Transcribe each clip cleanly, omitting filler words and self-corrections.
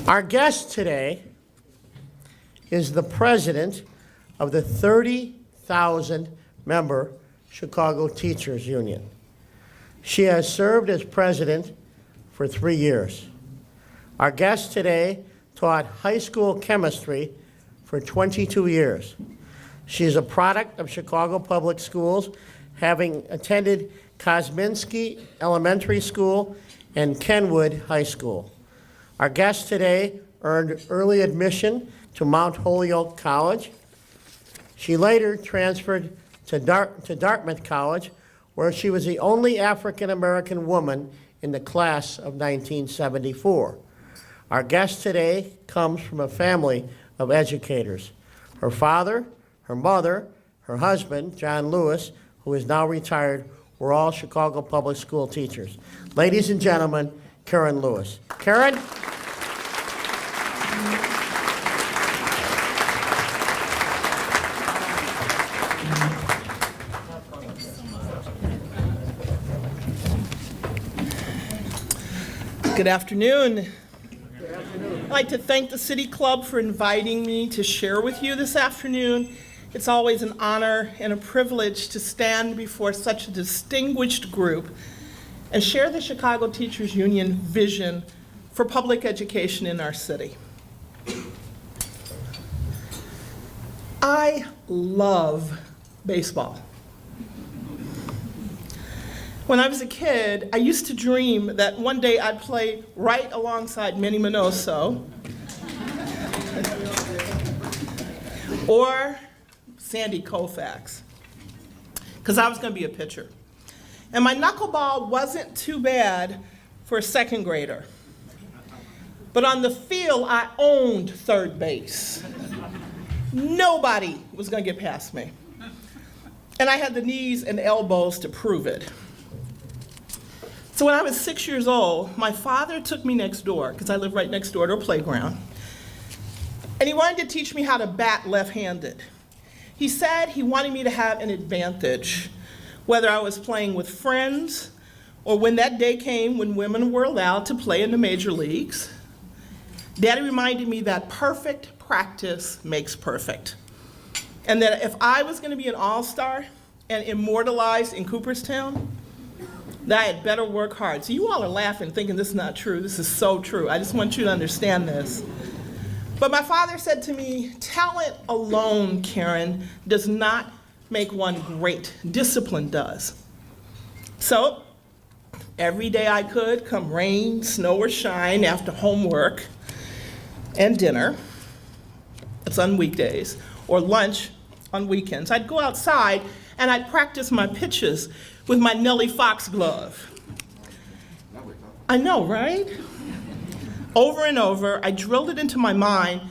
Our guest today is the president of the 30,000 member Chicago Teachers Union. She has served as president for 3 years. Our guest today taught high school chemistry for 22 years. She is a product of Chicago Public Schools, having attended Kosminski Elementary School and Kenwood High School. Our guest today earned early admission to Mount Holyoke College. She later transferred to Dartmouth College, where she was the only African-American woman in the class of 1974. Our guest today comes from a family of educators. Her father, her mother, her husband, John Lewis, who is now retired, were all Chicago Public School teachers. Ladies and gentlemen, Karen Lewis. Karen? Good afternoon. I'd like to thank the City Club for inviting me to share with you this afternoon. It's always an honor and a privilege to stand before such a distinguished group and share the Chicago Teachers Union vision for public education in our city. I love baseball. When I was a kid, I used to dream that one day I'd play right alongside Manny Minoso or Sandy Koufax, because I was going to be a pitcher. And my knuckleball wasn't too bad for a second grader. But on the field, I owned third base. Nobody was going to get past me. And I had the knees and elbows to prove it. So when I was 6 years old, my father took me next door, because I live right next door to a playground, and he wanted to teach me how to bat left-handed. He said he wanted me to have an advantage, whether I was playing with friends or when that day came when women were allowed to play in the major leagues. Daddy reminded me that perfect practice makes perfect, and that if I was going to be an all-star and immortalized in Cooperstown, that I had better work hard. So you all are laughing, thinking this is not true. This is so true. I just want you to understand this. But my father said to me, talent alone, Karen, does not make one great. Discipline does. So every day I could, come rain, snow, or shine, after homework and dinner, it's on weekdays, or lunch on weekends, I'd go outside and I'd practice my pitches with my Nellie Fox glove. I know, right? Over and over, I drilled it into my mind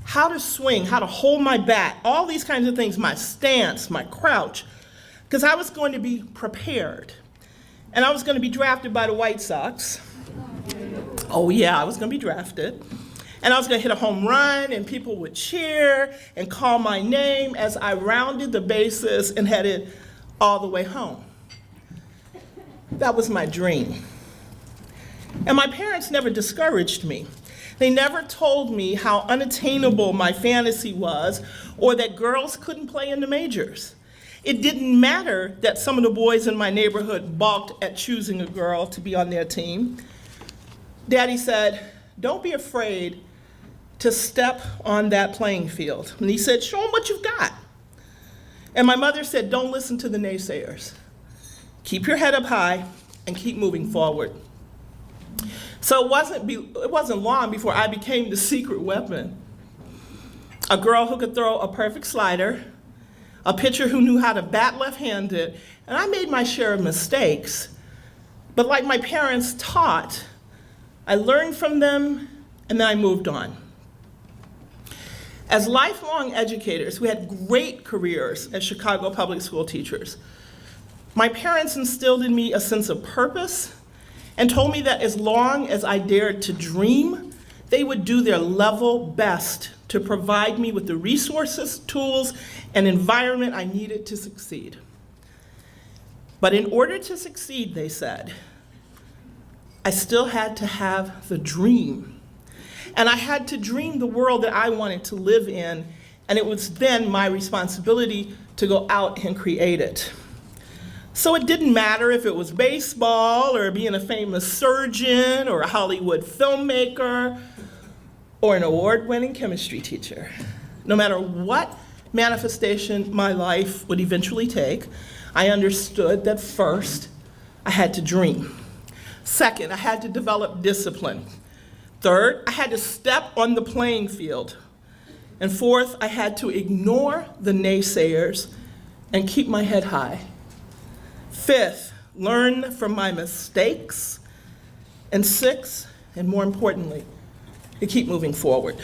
how to swing, how to hold my bat, all these kinds of things, my stance, my crouch, because I was going to be prepared. And I was going to be drafted by the White Sox. Oh yeah, I was going to be drafted. And I was going to hit a home run, and people would cheer and call my name as I rounded the bases and headed all the way home. That was my dream. And my parents never discouraged me. They never told me how unattainable my fantasy was or that girls couldn't play in the majors. It didn't matter that some of the boys in my neighborhood balked at choosing a girl to be on their team. Daddy said, don't be afraid to step on that playing field. And he said, show them what you've got. And my mother said, don't listen to the naysayers. Keep your head up high and keep moving forward. So it wasn't long before I became the secret weapon. A girl who could throw a perfect slider, a pitcher who knew how to bat left-handed, and I made my share of mistakes. But like my parents taught, I learned from them and then I moved on. As lifelong educators, we had great careers as Chicago Public School teachers. My parents instilled in me a sense of purpose and told me that as long as I dared to dream, they would do their level best to provide me with the resources, tools, and environment I needed to succeed. But in order to succeed, they said, I still had to have the dream. And I had to dream the world that I wanted to live in, and it was then my responsibility to go out and create it. So it didn't matter if it was baseball or being a famous surgeon or a Hollywood filmmaker or an award-winning chemistry teacher. No matter what manifestation my life would eventually take, I understood that first, I had to dream. Second, I had to develop discipline. Third, I had to step on the playing field. And fourth, I had to ignore the naysayers and keep my head high. Fifth, learn from my mistakes. And sixth, and more importantly, to keep moving forward.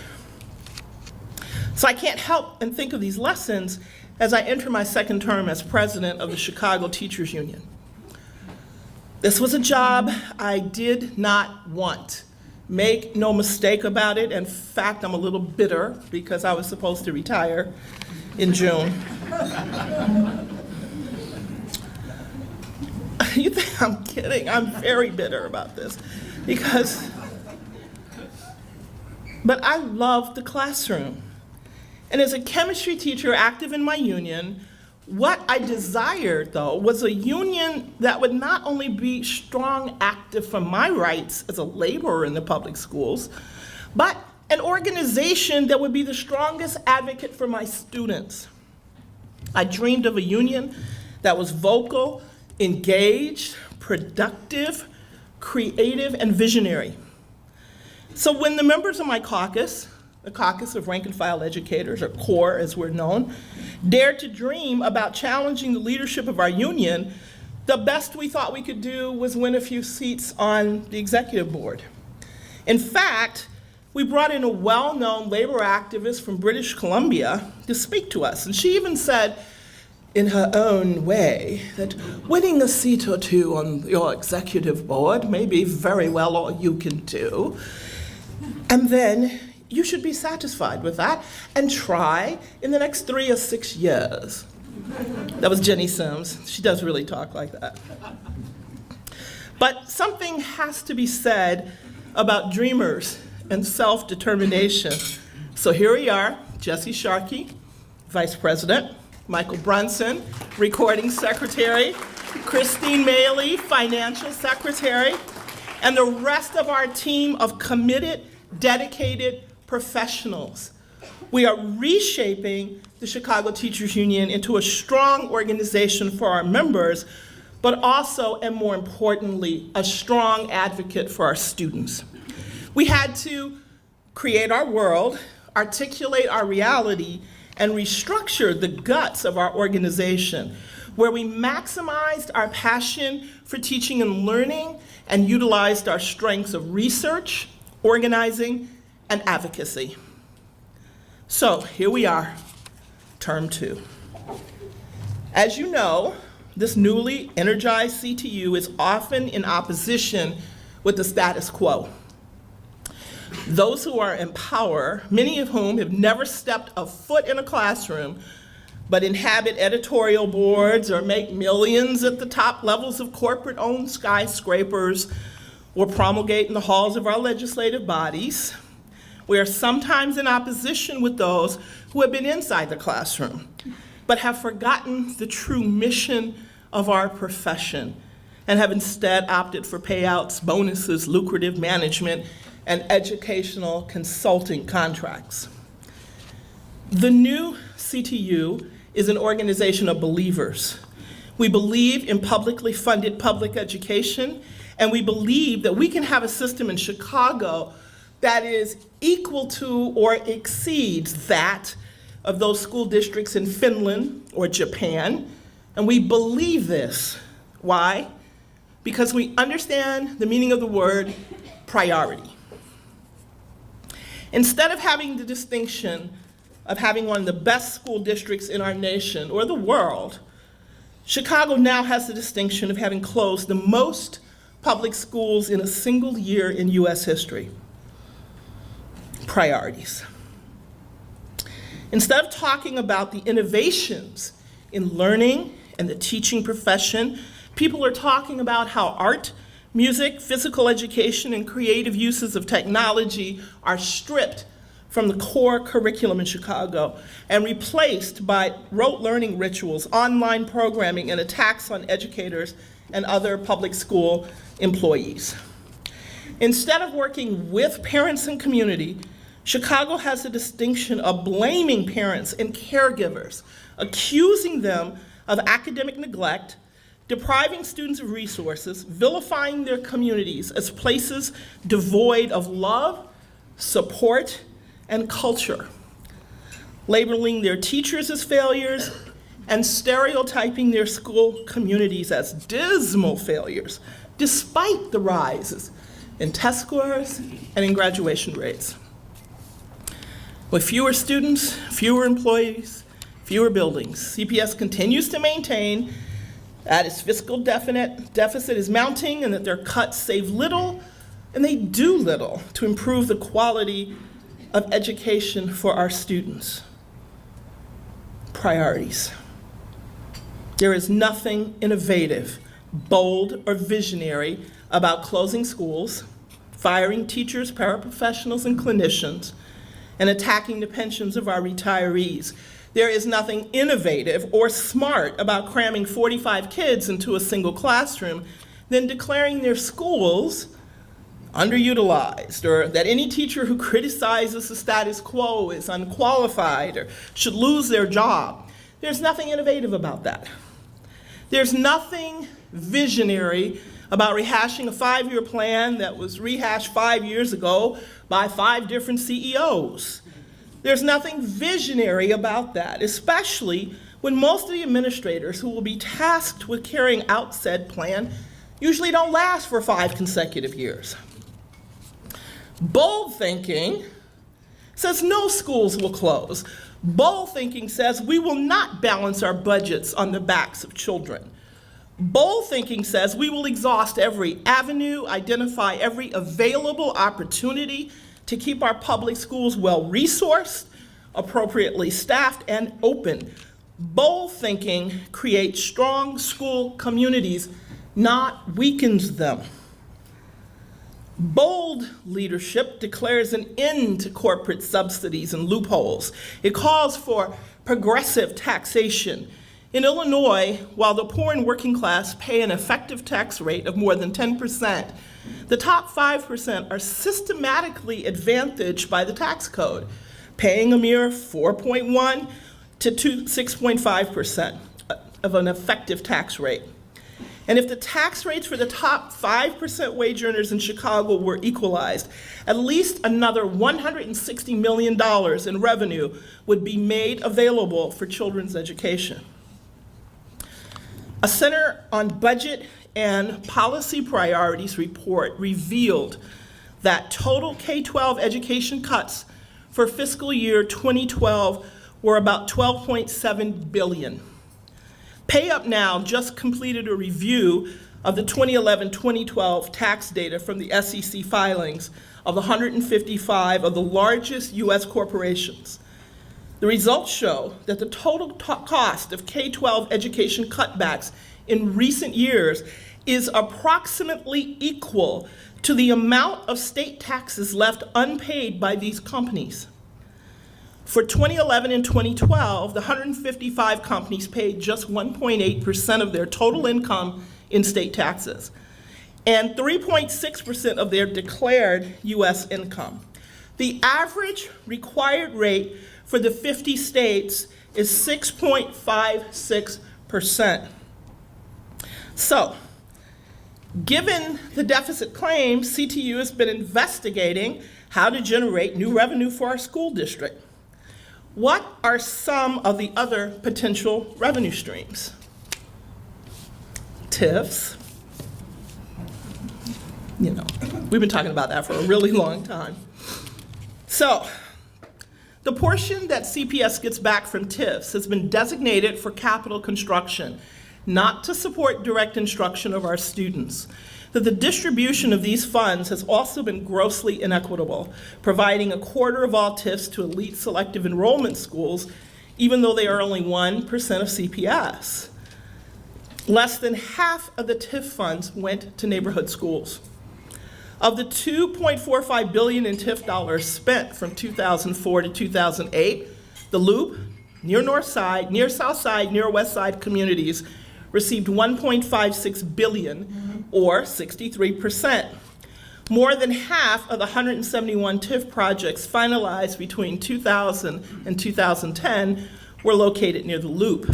So I can't help and think of these lessons as I enter my second term as president of the Chicago Teachers Union. This was a job I did not want. Make no mistake about it. In fact, I'm a little bitter because I was supposed to retire in June. You think I'm kidding? I'm very bitter about this but I love the classroom. And as a chemistry teacher active in my union, what I desired, though, was a union that would not only be strong, active for my rights as a laborer in the public schools, but an organization that would be the strongest advocate for my students. I dreamed of a union that was vocal, engaged, productive, creative, and visionary. So when the members of my caucus, the Caucus of Rank and File Educators, or CORE as we're known, dared to dream about challenging the leadership of our union, the best we thought we could do was win a few seats on the executive board. In fact, we brought in a well-known labor activist from British Columbia to speak to us, and she even said, in her own way, that winning a seat or two on your executive board may be very well all you can do, and then you should be satisfied with that and try in the next 3 or 6 years. That was Jenny Sims. She does really talk like that. But something has to be said about dreamers and self-determination. So here we are, Jesse Sharkey, Vice President, Michael Brunson, Recording Secretary, Christine Maley, Financial Secretary, and the rest of our team of committed, dedicated professionals. We are reshaping the Chicago Teachers Union into a strong organization for our members, but also, and more importantly, a strong advocate for our students. We had to create our world, articulate our reality, and restructure the guts of our organization, where we maximized our passion for teaching and learning and utilized our strengths of research, organizing, and advocacy. So here we are, term 2. As you know, this newly energized CTU is often in opposition with the status quo. Those who are in power, many of whom have never stepped a foot in a classroom, but inhabit editorial boards or make millions at the top levels of corporate-owned skyscrapers, or promulgate in the halls of our legislative bodies. We are sometimes in opposition with those who have been inside the classroom, but have forgotten the true mission of our profession and have instead opted for payouts, bonuses, lucrative management, and educational consulting contracts. The new CTU is an organization of believers. We believe in publicly funded public education, and we believe that we can have a system in Chicago that is equal to or exceeds that of those school districts in Finland or Japan. And we believe this. Why? Because we understand the meaning of the word priority. Instead of having the distinction of having one of the best school districts in our nation or the world, Chicago now has the distinction of having closed the most public schools in a single year in US history. Priorities. Instead of talking about the innovations in learning and the teaching profession, people are talking about how art, Music, physical education, and creative uses of technology are stripped from the core curriculum in Chicago and replaced by rote learning rituals, online programming, and attacks on educators and other public school employees. Instead of working with parents and community, Chicago has the distinction of blaming parents and caregivers, accusing them of academic neglect, depriving students of resources, vilifying their communities as places devoid of love, support, and culture, labeling their teachers as failures, and stereotyping their school communities as dismal failures, despite the rises in test scores and in graduation rates. With fewer students, fewer employees, fewer buildings, CPS continues to maintain that its fiscal deficit is mounting and that their cuts save little and they do little to improve the quality of education for our students. Priorities. There is nothing innovative, bold, or visionary about closing schools, firing teachers, paraprofessionals, and clinicians, and attacking the pensions of our retirees. There is nothing innovative or smart about cramming 45 kids into a single classroom than declaring their schools underutilized, or that any teacher who criticizes the status quo is unqualified or should lose their job. There's nothing innovative about that. There's nothing visionary about rehashing a 5-year plan that was rehashed 5 years ago by 5 different CEOs. There's nothing visionary about that, especially when most of the administrators who will be tasked with carrying out said plan usually don't last for 5 consecutive years. Bold thinking says no schools will close. Bold thinking says we will not balance our budgets on the backs of children. Bold thinking says we will exhaust every avenue, identify every available opportunity to keep our public schools well-resourced, appropriately staffed, and open. Bold thinking creates strong school communities, not weakens them. Bold leadership declares an end to corporate subsidies and loopholes. It calls for progressive taxation. In Illinois, while the poor and working class pay an effective tax rate of more than 10%, the top 5% are systematically advantaged by the tax code, paying a mere 4.1 to 6.5% of an effective tax rate. And if the tax rates for the top 5% wage earners in Chicago were equalized, at least another $160 million in revenue would be made available for children's education. A Center on Budget and Policy Priorities report revealed that total K-12 education cuts for fiscal year 2012 were about $12.7 billion. Pay Up Now just completed a review of the 2011-2012 tax data from the SEC filings of 155 of the largest US corporations. The results show that the total cost of K-12 education cutbacks in recent years is approximately equal to the amount of state taxes left unpaid by these companies. For 2011 and 2012, the 155 companies paid just 1.8% of their total income in state taxes and 3.6% of their declared US income. The average required rate for the 50 states is 6.56%. So, given the deficit claims, CTU has been investigating how to generate new revenue for our school district. What are some of the other potential revenue streams? TIFs. You know, we've been talking about that for a really long time. So, the portion that CPS gets back from TIFs has been designated for capital construction, not to support direct instruction of our students. That the distribution of these funds has also been grossly inequitable, providing a quarter of all TIFs to elite selective enrollment schools, even though they are only 1% of CPS. less than half of the TIF funds went to neighborhood schools. Of the $2.45 billion in TIF dollars spent from 2004 to 2008, the Loop, near North Side, near South Side, near West Side communities received $1.56 billion, or 63%. More than half of the 171 TIF projects finalized between 2000 and 2010 were located near the Loop.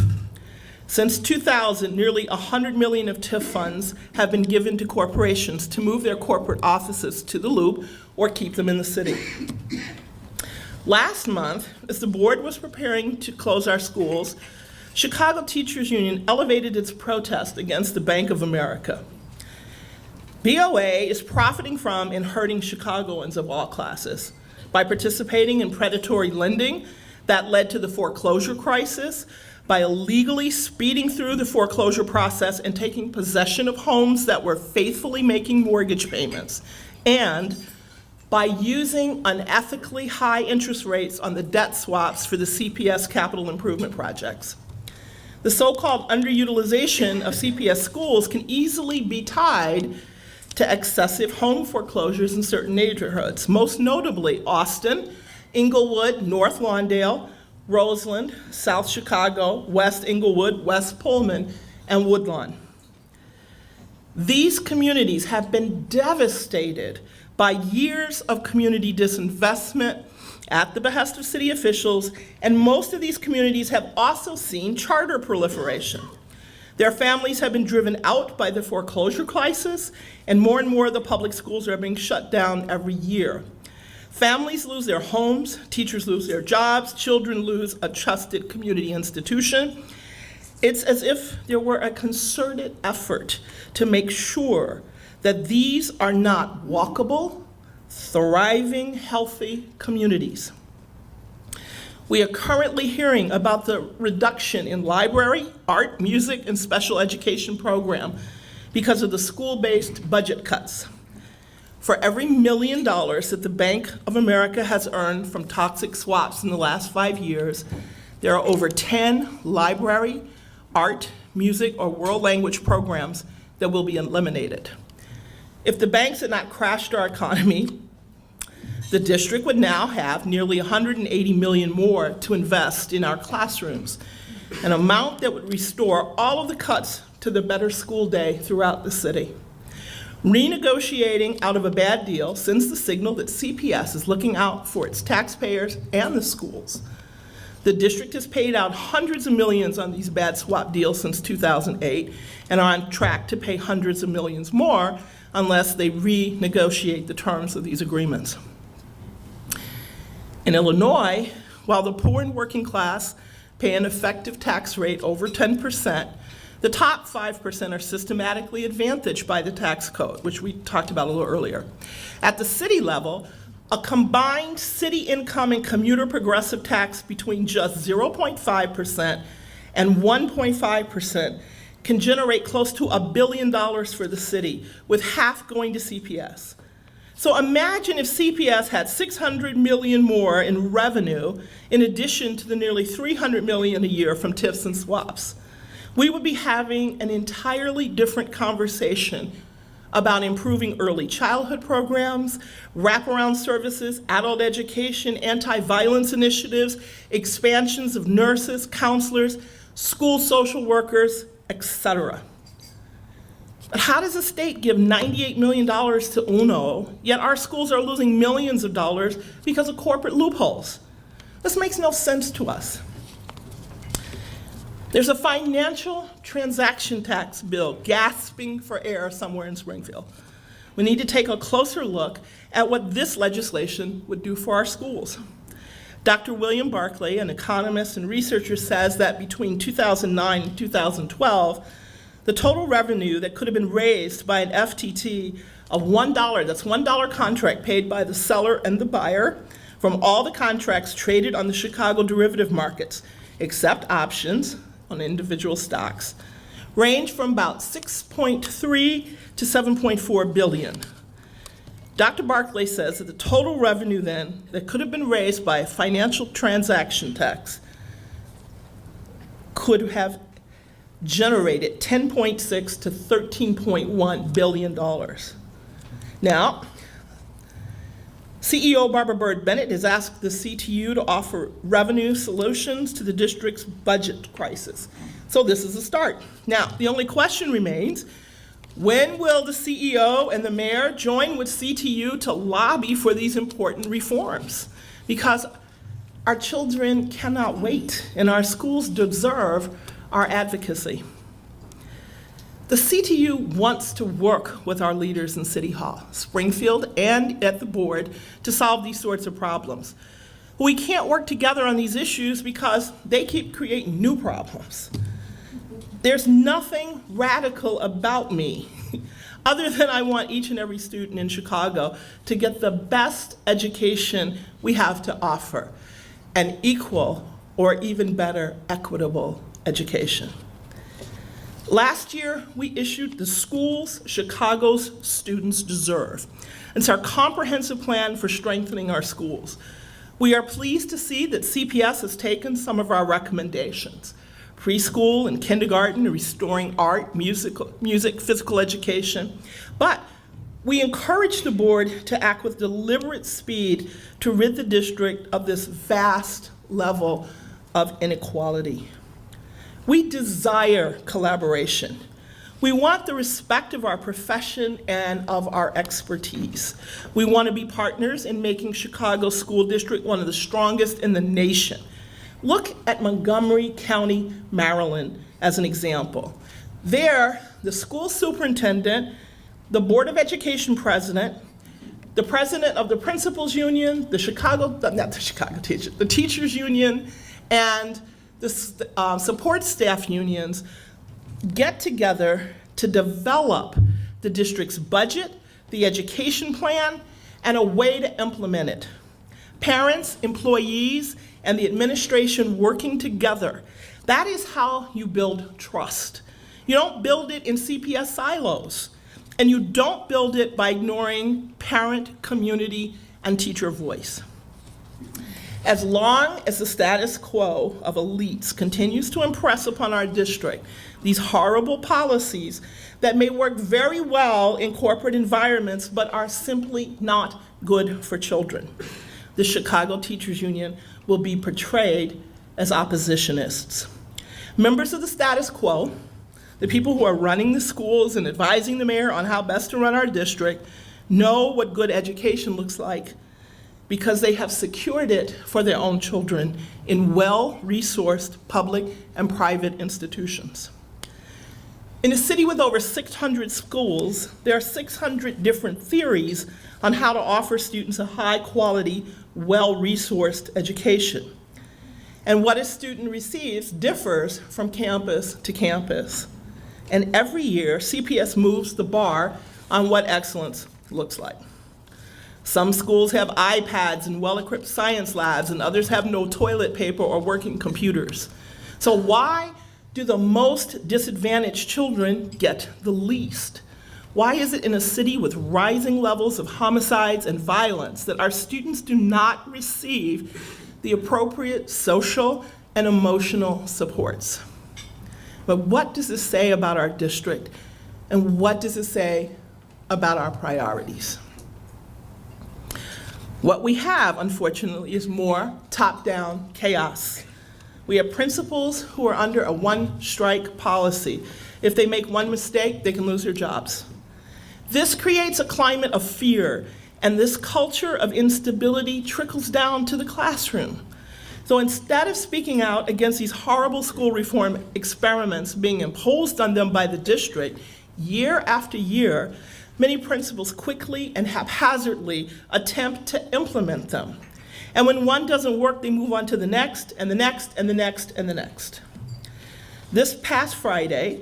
Since 2000, nearly $100 million of TIF funds have been given to corporations to move their corporate offices to the Loop or keep them in the city. Last month, as the board was preparing to close our schools, Chicago Teachers Union elevated its protest against the Bank of America. BOA is profiting from and hurting Chicagoans of all classes by participating in predatory lending that led to the foreclosure crisis, by illegally speeding through the foreclosure process and taking possession of homes that were faithfully making mortgage payments, and by using unethically high interest rates on the debt swaps for the CPS capital improvement projects. The so-called underutilization of CPS schools can easily be tied to excessive home foreclosures in certain neighborhoods, most notably Austin, Inglewood, North Lawndale, Roseland, South Chicago, West Inglewood, West Pullman, and Woodlawn. These communities have been devastated by years of community disinvestment at the behest of city officials, and most of these communities have also seen charter proliferation. Their families have been driven out by the foreclosure crisis, and more of the public schools are being shut down every year. Families lose their homes, teachers lose their jobs, children lose a trusted community institution. It's as if there were a concerted effort to make sure that these are not walkable, thriving, healthy communities. We are currently hearing about the reduction in library, art, music, and special education program because of the school-based budget cuts. For every $1 million that the Bank of America has earned from toxic swaps in the last 5 years, there are over 10 library, art, music, or world language programs that will be eliminated. If the banks had not crashed our economy, the district would now have nearly $180 million more to invest in our classrooms, an amount that would restore all of the cuts to the Better School Day throughout the city. Renegotiating out of a bad deal sends the signal that CPS is looking out for its taxpayers and the schools. The district has paid out hundreds of millions on these bad swap deals since 2008 and are on track to pay hundreds of millions more unless they renegotiate the terms of these agreements. In Illinois, while the poor and working class pay an effective tax rate over 10%, the top 5% are systematically advantaged by the tax code, which we talked about a little earlier. At the city level, a combined city income and commuter progressive tax between just 0.5% and 1.5% can generate close to $1 billion for the city, with half going to CPS. So imagine if CPS had $600 million more in revenue in addition to the nearly $300 million a year from TIFs and swaps. We would be having an entirely different conversation about improving early childhood programs, wraparound services, adult education, anti-violence initiatives, expansions of nurses, counselors, school social workers, etc. But how does the state give $98 million to UNO, yet our schools are losing millions of dollars because of corporate loopholes? This makes no sense to us. There's a financial transaction tax bill gasping for air somewhere in Springfield. We need to take a closer look at what this legislation would do for our schools. Dr. William Barclay, an economist and researcher, says that between 2009 and 2012, the total revenue that could have been raised by an FTT of $1, that's $1 contract paid by the seller and the buyer, from all the contracts traded on the Chicago derivative markets, except options on individual stocks, range from about 6.3 to 7.4 billion. Dr. Barclay says that the total revenue then that could have been raised by a financial transaction tax could have generated $10.6 to $13.1 billion. Now, CEO Barbara Byrd Bennett has asked the CTU to offer revenue solutions to the district's budget crisis. So this is a start. Now, the only question remains, when will the CEO and the mayor join with CTU to lobby for these important reforms? Because our children cannot wait, and our schools deserve our advocacy. The CTU wants to work with our leaders in City Hall, Springfield, and at the board to solve these sorts of problems. We can't work together on these issues because they keep creating new problems. There's nothing radical about me other than I want each and every student in Chicago to get the best education we have to offer, an equal or even better equitable education. Last year, we issued the Schools Chicago's Students Deserve. It's our comprehensive plan for strengthening our schools. We are pleased to see that CPS has taken some of our recommendations. Preschool and kindergarten, restoring art, music, physical education. But we encourage the board to act with deliberate speed to rid the district of this vast level of inequality. We desire collaboration. We want the respect of our profession and of our expertise. We want to be partners in making Chicago School District one of the strongest in the nation. Look at Montgomery County, Maryland, as an example. There, the school superintendent, the Board of Education president, the president of the Principals Union, the Teachers Union, and the support staff unions get together to develop the district's budget, the education plan, and a way to implement it. Parents, employees, and the administration working together. That is how you build trust. You don't build it in CPS silos, and you don't build it by ignoring parent, community, and teacher voice. As long as the status quo of elites continues to impress upon our district these horrible policies that may work very well in corporate environments but are simply not good for children, the Chicago Teachers Union will be portrayed as oppositionists. Members of the status quo, the people who are running the schools and advising the mayor on how best to run our district, know what good education looks like because they have secured it for their own children in well-resourced public and private institutions. In a city with over 600 schools, there are 600 different theories on how to offer students a high-quality, well-resourced education. And what a student receives differs from campus to campus. And every year, CPS moves the bar on what excellence looks like. Some schools have iPads and well-equipped science labs, and others have no toilet paper or working computers. So why do the most disadvantaged children get the least? Why is it in a city with rising levels of homicides and violence that our students do not receive the appropriate social and emotional supports? But what does this say about our district, and what does it say about our priorities? What we have, unfortunately, is more top-down chaos. We have principals who are under a one-strike policy. If they make one mistake, they can lose their jobs. This creates a climate of fear, and this culture of instability trickles down to the classroom. So instead of speaking out against these horrible school reform experiments being imposed on them by the district, year after year, many principals quickly and haphazardly attempt to implement them. And when one doesn't work, they move on to the next, and the next, and the next, and the next. This past Friday,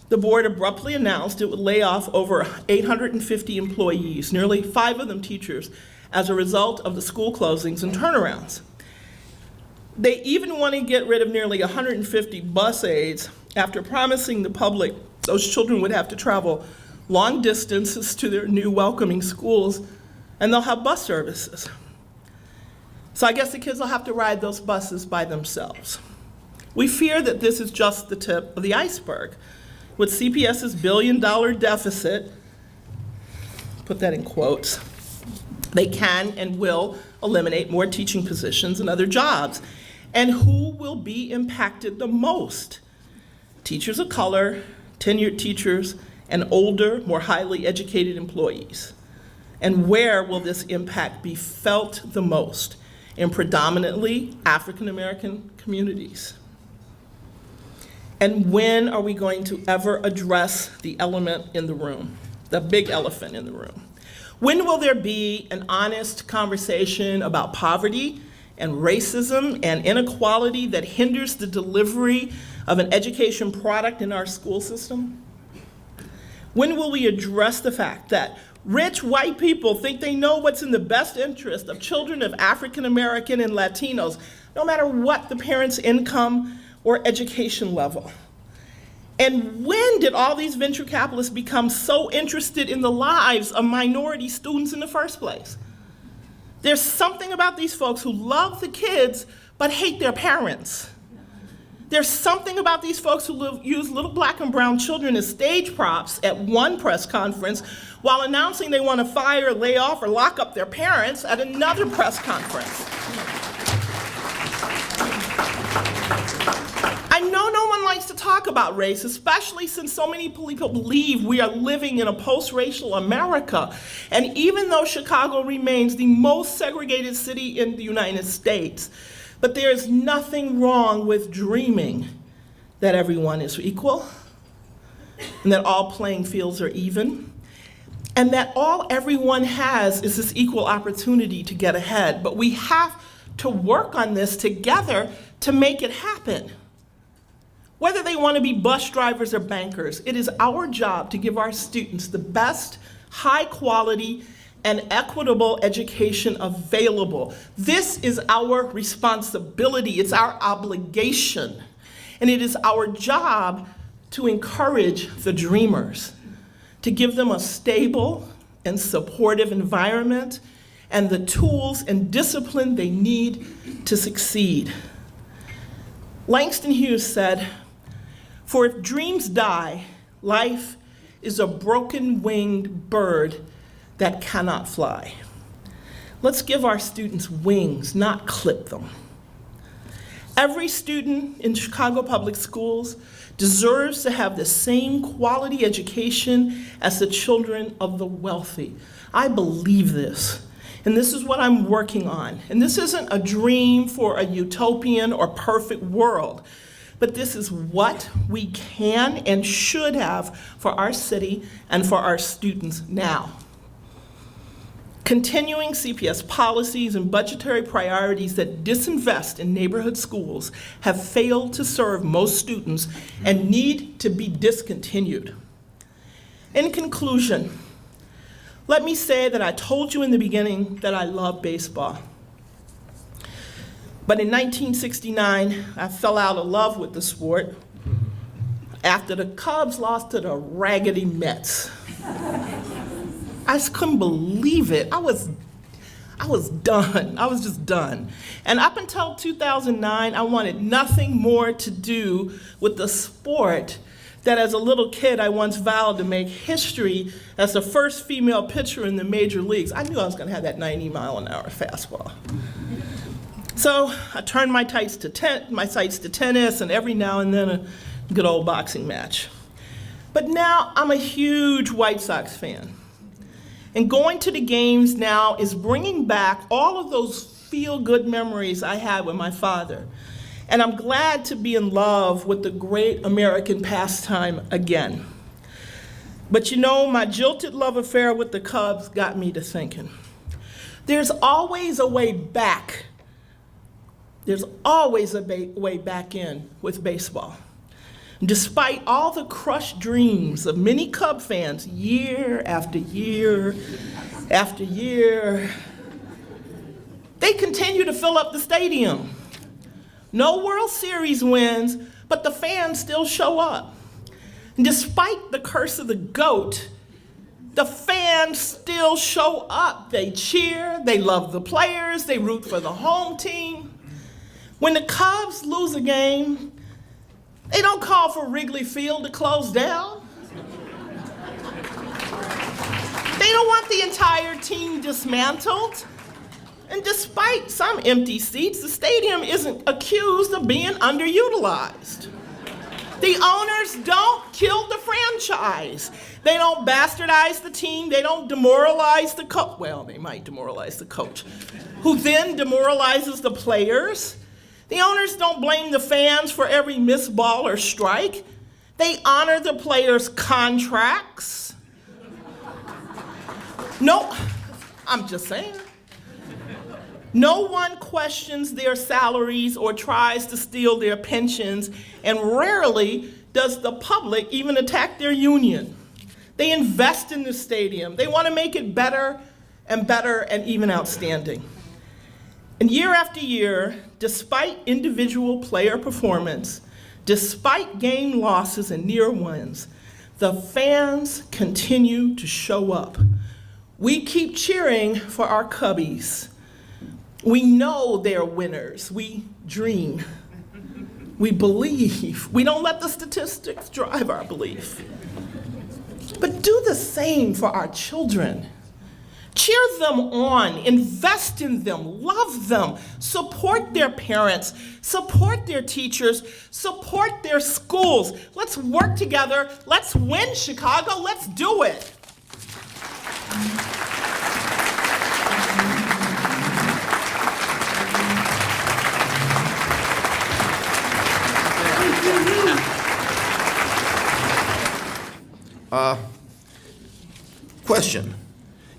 the board abruptly announced it would lay off over 850 employees, nearly 5 of them teachers, as a result of the school closings and turnarounds. They even want to get rid of nearly 150 bus aides after promising the public those children would have to travel long distances to their new welcoming schools, and they'll have bus services. So I guess the kids will have to ride those buses by themselves. We fear that this is just the tip of the iceberg. With CPS's billion-dollar deficit, put that in quotes, they can and will eliminate more teaching positions and other jobs. And who will be impacted the most? Teachers of color, tenured teachers, and older, more highly educated employees. And where will this impact be felt the most? In predominantly African American communities. And when are we going to ever address the element in the room, the big elephant in the room? When will there be an honest conversation about poverty and racism and inequality that hinders the delivery of an education product in our school system? When will we address the fact that rich white people think they know what's in the best interest of children of African American and Latinos, no matter what the parents' income or education level? And when did all these venture capitalists become so interested in the lives of minority students in the first place? There's something about these folks who love the kids but hate their parents. There's something about these folks who use little black and brown children as stage props at one press conference while announcing they want to fire, lay off, or lock up their parents at another press conference. I know no one likes to talk about race, especially since so many people believe we are living in a post-racial America. And even though Chicago remains the most segregated city in the United States, but there is nothing wrong with dreaming that everyone is equal, and that all playing fields are even, and that all everyone has is this equal opportunity to get ahead. But we have to work on this together to make it happen. Whether they want to be bus drivers or bankers, it is our job to give our students the best, high quality, and equitable education available. This is our responsibility, it's our obligation, and it is our job to encourage the dreamers, to give them a stable and supportive environment and the tools and discipline they need to succeed. Langston Hughes said, "For if dreams die, life is a broken-winged bird that cannot fly." Let's give our students wings, not clip them. Every student in Chicago Public Schools deserves to have the same quality education as the children of the wealthy. I believe this, and this is what I'm working on. And this isn't a dream for a utopian or perfect world, but this is what we can and should have for our city and for our students now. Continuing CPS policies and budgetary priorities that disinvest in neighborhood schools have failed to serve most students and need to be discontinued. In conclusion, let me say that I told you in the beginning that I love baseball. But in 1969, I fell out of love with the sport after the Cubs lost to the raggedy Mets. I just couldn't believe it. I was done. I was just done. And up until 2009, I wanted nothing more to do with the sport that as a little kid, I once vowed to make history as the first female pitcher in the major leagues. I knew I was gonna have that 90-mile-an-hour fastball. So I turned my sights to tennis, and every now and then a good old boxing match. But now I'm a huge White Sox fan. And going to the games now is bringing back all of those feel-good memories I had with my father. And I'm glad to be in love with the great American pastime again. But you know, my jilted love affair with the Cubs got me to thinking. There's always a way back. There's always a way back in with baseball. Despite all the crushed dreams of many Cub fans year after year after year, they continue to fill up the stadium. No World Series wins, but the fans still show up. And despite the curse of the GOAT, the fans still show up. They cheer, they love the players, they root for the home team. When the Cubs lose a game, They don't call for Wrigley Field to close down. They don't want the entire team dismantled. And despite some empty seats, the stadium isn't accused of being underutilized. The owners don't kill the franchise. They don't bastardize the team. They don't demoralize the coach. Well, they might demoralize the coach, who then demoralizes the players. The owners don't blame the fans for every missed ball or strike. They honor the players' contracts. No, I'm just saying. No one questions their salaries or tries to steal their pensions, and rarely does the public even attack their union. They invest in the stadium. They want to make it better and even outstanding. And year after year, despite individual player performance, despite game losses and near wins, the fans continue to show up. We keep cheering for our Cubbies. We know they're winners. We dream. We believe. We don't let the statistics drive our belief. But do the same for our children. Cheer them on, invest in them, love them, support their parents, support their teachers, support their schools. Let's work together. Let's win Chicago. Let's do it. Question.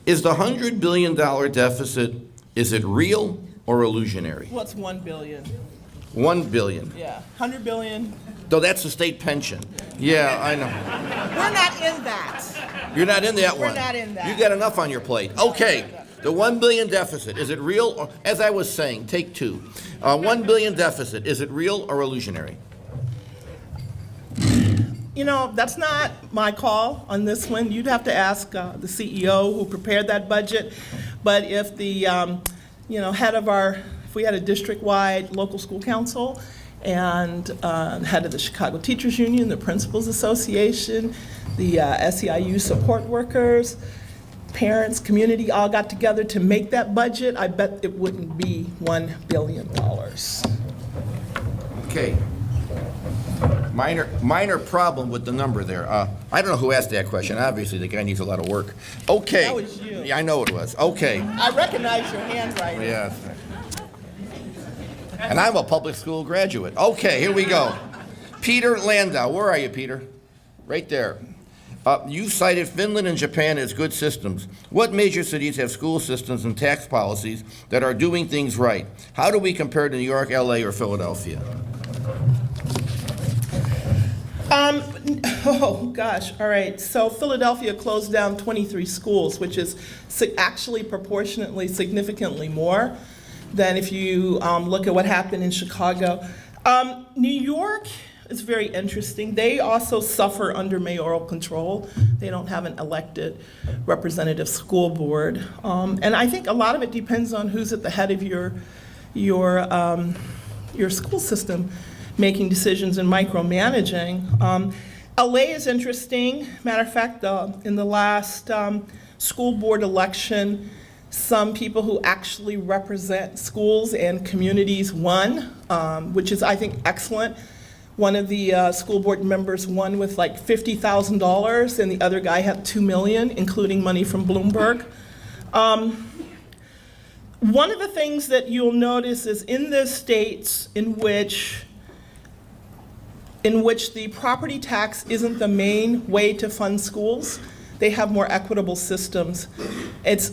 Is the $100 billion deficit, is it real or illusionary? What's 1 billion? 1 billion. Yeah, 100 billion. Though that's the state pension. Yeah, I know. We're not in that. You're not in that one. We're not in that. You got enough on your plate. Okay. The 1 billion deficit, is it real? Or, as I was saying, take two. 1 billion deficit, is it real or illusionary? You know, that's not my call on this one. You'd have to ask the CEO who prepared that budget. But if the, head of if we had a district-wide local school council and head of the Chicago Teachers Union, the Principals Association, the SEIU support workers, parents, community all got together to make that budget, I bet it wouldn't be $1 billion. Okay. Minor problem with the number there. I don't know who asked that question. Obviously, the guy needs a lot of work. Okay. That was you. Yeah, I know it was. Okay. I recognize your handwriting. Yeah. And I'm a public school graduate. Okay, here we go. Peter Landau. Where are you, Peter? Right there. You cited Finland and Japan as good systems. What major cities have school systems and tax policies that are doing things right? How do we compare to New York, LA, or Philadelphia? Oh, gosh, all right. So Philadelphia closed down 23 schools, which is actually proportionately significantly more than if you look at what happened in Chicago. New York is very interesting. They also suffer under mayoral control. They don't have an elected representative school board. And I think a lot of it depends on who's at the head of your school system, making decisions and micromanaging. LA is interesting. Matter of fact, in the last school board election, some people who actually represent schools and communities won, which is, I think, excellent. One of the school board members won with like $50,000, and the other guy had $2 million, including money from Bloomberg. One of the things that you'll notice is in the states in which the property tax isn't the main way to fund schools, they have more equitable systems. It's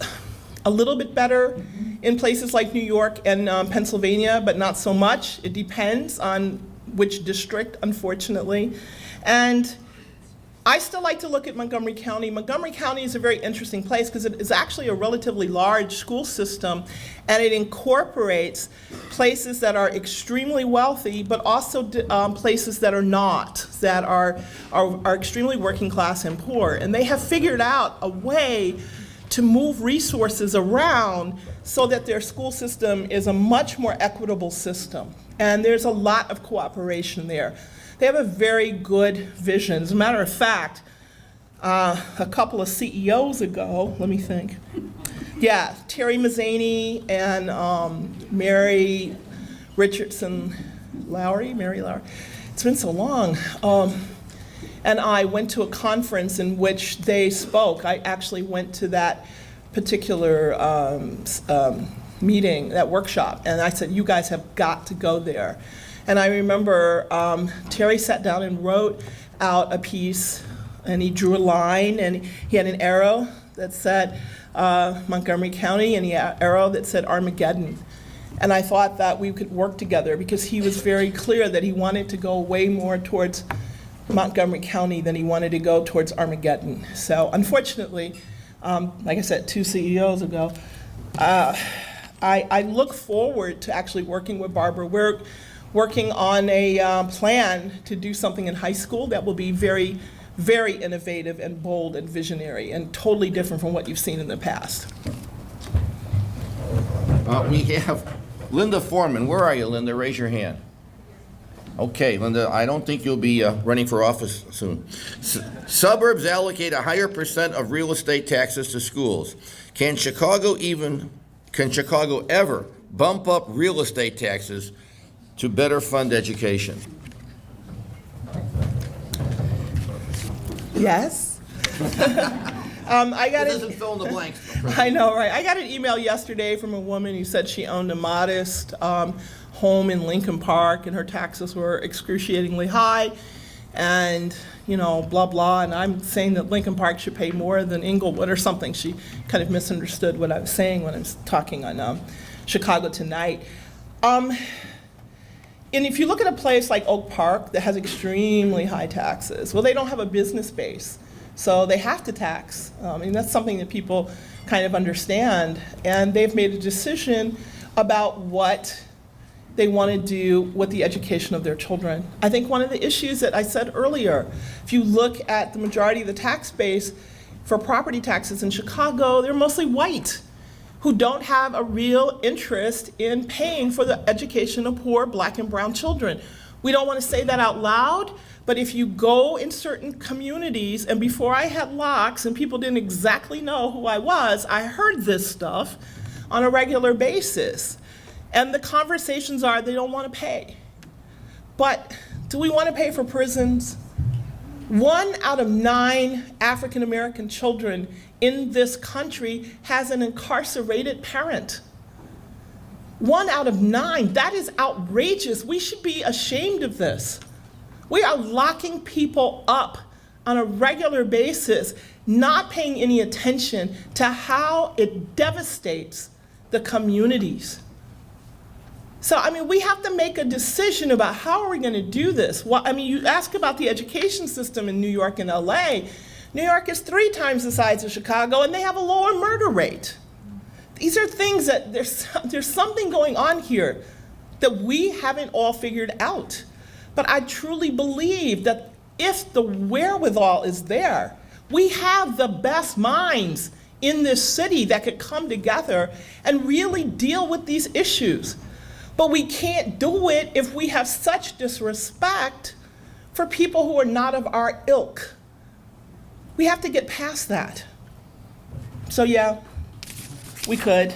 a little bit better in places like New York and Pennsylvania, but not so much. It depends on which district, unfortunately. And I still like to look at Montgomery County. Montgomery County is a very interesting place because it is actually a relatively large school system, and it incorporates places that are extremely wealthy, but also places that are not, that are extremely working class and poor. And they have figured out a way to move resources around so that their school system is a much more equitable system. And there's a lot of cooperation there. They have a very good vision. As a matter of fact, a couple of CEOs ago, let me think. Yeah, Terry Mazzani and Mary Richardson Lowry, Mary Lowry. It's been so long. And I went to a conference in which they spoke. I actually went to that particular meeting, that workshop, and I said, you guys have got to go there. And I remember Terry sat down and wrote out a piece, and he drew a line, and he had an arrow that said Montgomery County, and he had an arrow that said Armageddon. And I thought that we could work together because he was very clear that he wanted to go way more towards Montgomery County than he wanted to go towards Armageddon. So unfortunately, like I said, 2 CEOs ago, I look forward to actually working with Barbara. We're working on a plan to do something in high school that will be very, very innovative and bold and visionary and totally different from what you've seen in the past. We have Linda Foreman. Where are you, Linda? Raise your hand. Okay, Linda, I don't think you'll be running for office soon. Suburbs allocate a higher % of real estate taxes to schools. Can Chicago ever bump up real estate taxes to better fund education? Yes. I got It doesn't fill in the blanks. I know, right? I got an email yesterday from a woman who said she owned a modest home in Lincoln Park, and her taxes were excruciatingly high, and blah blah. And I'm saying that Lincoln Park should pay more than Inglewood or something. She kind of misunderstood what I was saying when I was talking on Chicago Tonight. And if you look at a place like Oak Park that has extremely high taxes, well, they don't have a business base. So they have to tax. And that's something that people kind of understand. And they've made a decision about what they want to do with the education of their children. I think one of the issues that I said earlier, if you look at the majority of the tax base for property taxes in Chicago, they're mostly white, who don't have a real interest in paying for the education of poor Black and brown children. We don't want to say that out loud, but if you go in certain communities, and before I had locks and people didn't exactly know who I was, I heard this stuff on a regular basis. And the conversations are they don't want to pay. But do we want to pay for prisons? 1 out of 9 African American children in this country has an incarcerated parent. 1 out of 9, that is outrageous. We should be ashamed of this. We are locking people up on a regular basis, not paying any attention to how it devastates the communities. So, we have to make a decision about how are we going to do this. Well, you ask about the education system in New York and LA. New York is 3 times the size of Chicago, and they have a lower murder rate. These are things that there's something going on here that we haven't all figured out. But I truly believe that if the wherewithal is there, we have the best minds in this city that could come together and really deal with these issues. But we can't do it if we have such disrespect for people who are not of our ilk. We have to get past that. So yeah, we could.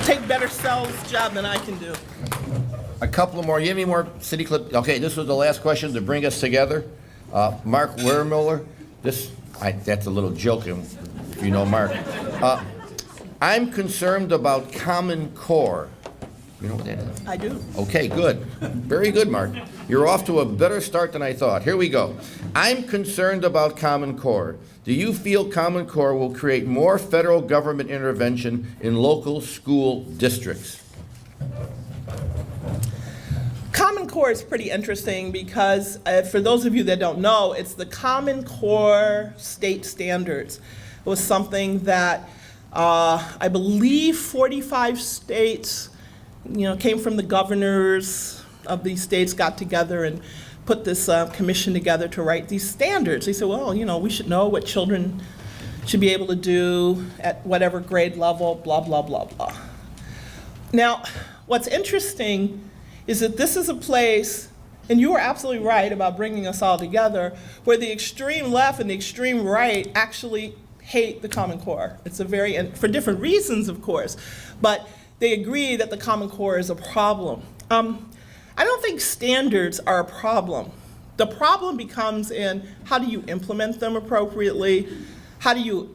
Take better sales job than I can do. A couple more. You have any more city clip? Okay, this was the last question to bring us together. Mark Wermüller. That's a little joke, if you know Mark. I'm concerned about Common Core. You know what that is? I do. Okay, good. Very good, Mark. You're off to a better start than I thought. Here we go. I'm concerned about Common Core. Do you feel Common Core will create more federal government intervention in local school districts? Common Core is pretty interesting because for those of you that don't know, it's the Common Core state standards. It was something that I believe 45 states, came from the governors of these states, got together and put this commission together to write these standards. They said, well, we should know what children should be able to do at whatever grade level, blah, blah, blah, blah. Now, what's interesting is that this is a place And you are absolutely right about bringing us all together, where the extreme left and the extreme right actually hate the Common Core. It's a very, and for different reasons, of course, but they agree that the Common Core is a problem. I don't think standards are a problem. The problem becomes in how do you implement them appropriately? How do you,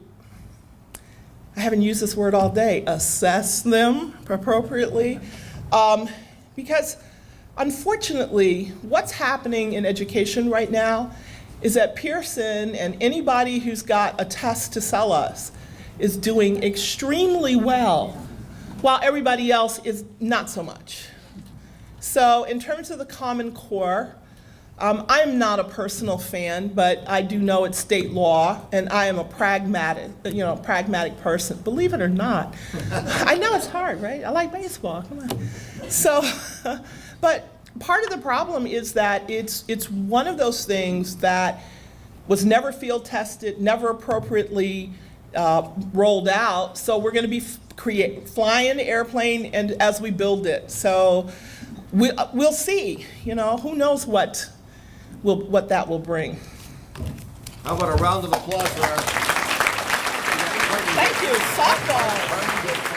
I haven't used this word all day, assess them appropriately? Because unfortunately, what's happening in education right now is that Pearson and anybody who's got a test to sell us is doing extremely well, while everybody else is not so much. So in terms of the Common Core, I'm not a personal fan, but I do know it's state law, and I am a pragmatic person. Believe it or not. I know it's hard, right? I like baseball, come on. So, but part of the problem is that it's one of those things that was never field tested, never appropriately rolled out. So we're going to be flying the airplane and as we build it. So we'll see. Who knows what that will bring. How about a round of applause for our... Thank you. Softball.